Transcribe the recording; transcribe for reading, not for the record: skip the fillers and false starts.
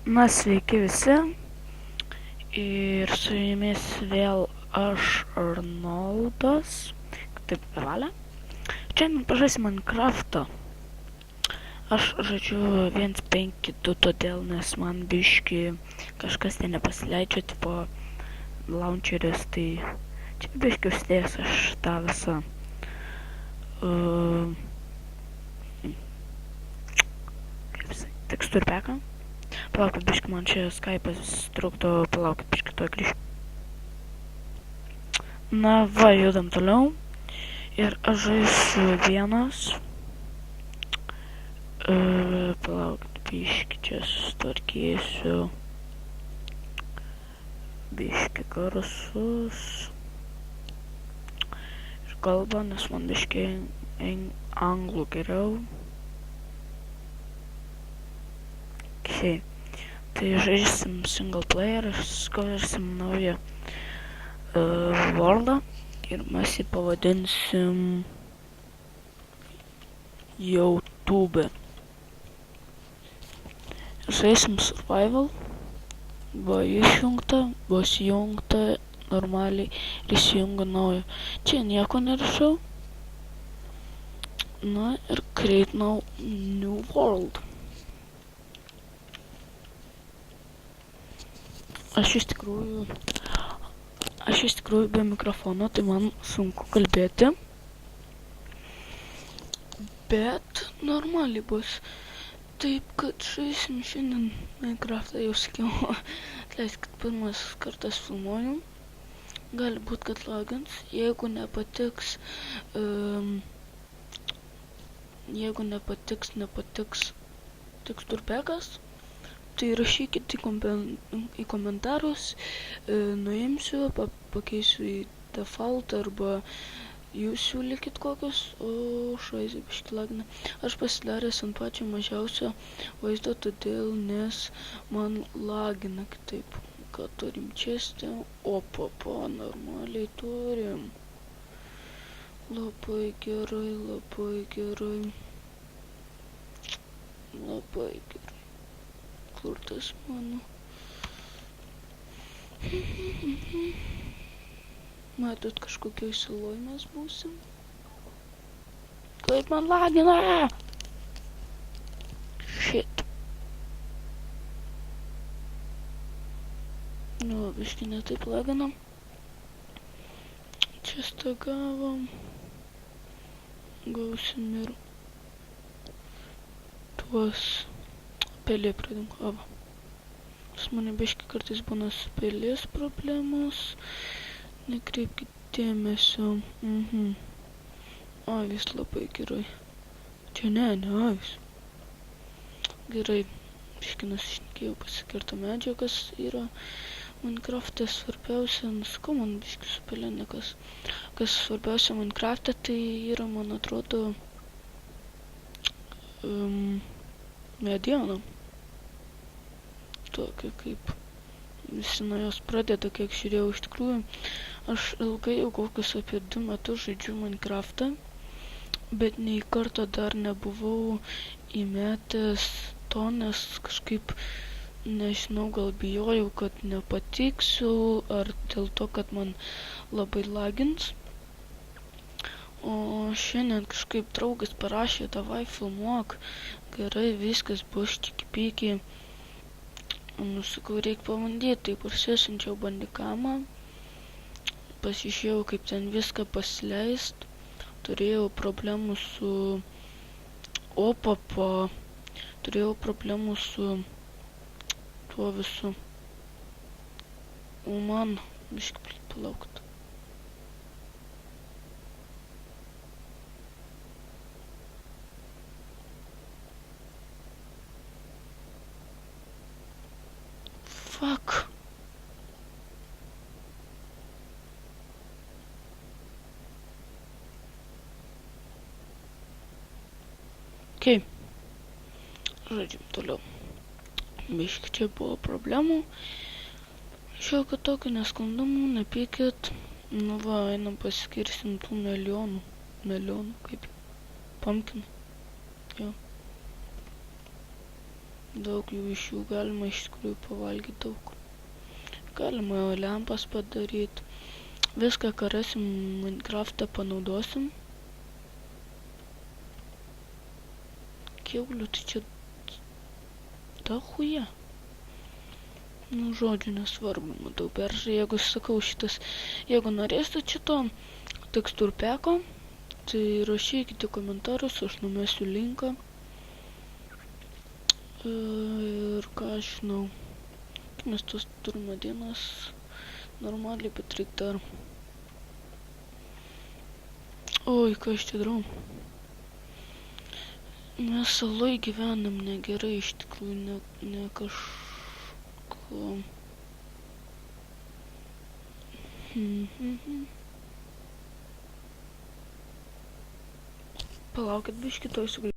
Na, sveiki visi. Ir su jumis vėl aš, Arnoldas, taip valia. Šiandien pažaisim Minecraftą. Aš žaidžiu 1.5.2, todėl nes man biški kažkas ten nepasileidžia, tipo launcheris, tai čia biški užsidėjęs aš tą visą tekstur peką. Palaukit, biški man čia Skype'as trukdo, palaukit, biški to grįžti. Na va, judam toliau. Ir aš žaisiu vienas. Palaukit, biški čia sustvarkysiu. Biški garsus. Ir kalbą, nes man biški anglų geriau. Okay. Tai žaisim single player, skursim naują worldą ir mes jį pavadinsim YouTube. Žaisim survival, buvo išjungta, bus įjungta normaliai ir įsijunga nauja. Čia nieko nerašau. Na ir create now new world. Aš iš tikrųjų be mikrofono, tai man sunku kalbėti. Bet normaliai bus. Taip, kad žaisim šiandien Minecraftą, jau sakiau. Atleiskit, pirmas kartas filmuoju. Gali būt, kad lagins. Jeigu nepatiks teksturpekas, tai rašykit į komentarus, nuimsiu, pakeisiu į default arba jūs siūlykit kokius, o šaiziai biški lagina. Aš pasidaręs ant pačio mažiausio vaizdo, todėl nes man lagina kitaip. Ką turim čiasti? Opa, normaliai turim. Labai gerai. Kur tas mano? Matot, kažkokioj saloj mes būsim. Kaip man lagina! Shit. Nu, biški netaip laginam. Čia stagavom. Gausim ir tuos pelė pradėm. Pas mane biški kartais būna su pelės problemos. Nekreipkit dėmesio. Avis labai gerai. Čia ne avis. Gerai. Biški nusišnekėjau, pasikirto medžio, kas yra Minecraft'e svarbiausia. Nusakau, man biški su pelė nekas. Kas svarbiausia Minecraft'e, tai yra, man atrodo, mediena. Tokia kaip visi nuo jos pradeda, kiek žiūrėjau iš tikrųjų. Aš ilgai jau kokius apie 2 metus žaidžiu Minecraft'ą, bet nei karto dar nebuvau įmetęs to, nes kažkaip, nežinau, gal bijojau, kad nepatiksiu, ar dėl to, kad man labai lagins. O šiandien kažkaip draugas parašė, davai filmuok, gerai, viskas bus čiki-piki. Nusakau, reik pabandyti, tai parsisiunčiau bandikamą, pasižiūrėjau, kaip ten viską pasileist, turėjau problemų su turėjau problemų su tuo visu. O man, biškai palaukti. Fuck. Okay. Žaidžiam toliau. Biški čia buvo problemų. Šiokio tokio nesklandumų, nepykit. Nu va, einam paskirsim tų milijonų, kaip pumpkinų. Jo. Daug jų iš jų galima iš tikrųjų pavalgyti daug. Galima lempas padaryti. Viską, ką rasim Minecraft'e, panaudosim. Kiaulių, tai čia ta chuja. Nu, žodžiu, nesvarbu, matau peržai, jeigu sakau šitas, jeigu norėsite šito teksturpeko, tai rašykite komentarus, aš numesiu linką. Ir ką aš žinau, mes tos turime dienas normaliai, bet reik dar. Oi, ką aš čia darau? Mes saloj gyvenam negerai, iš tikrųjų, ne kažko. Palaukit, biškį tuoj sugrįžtu.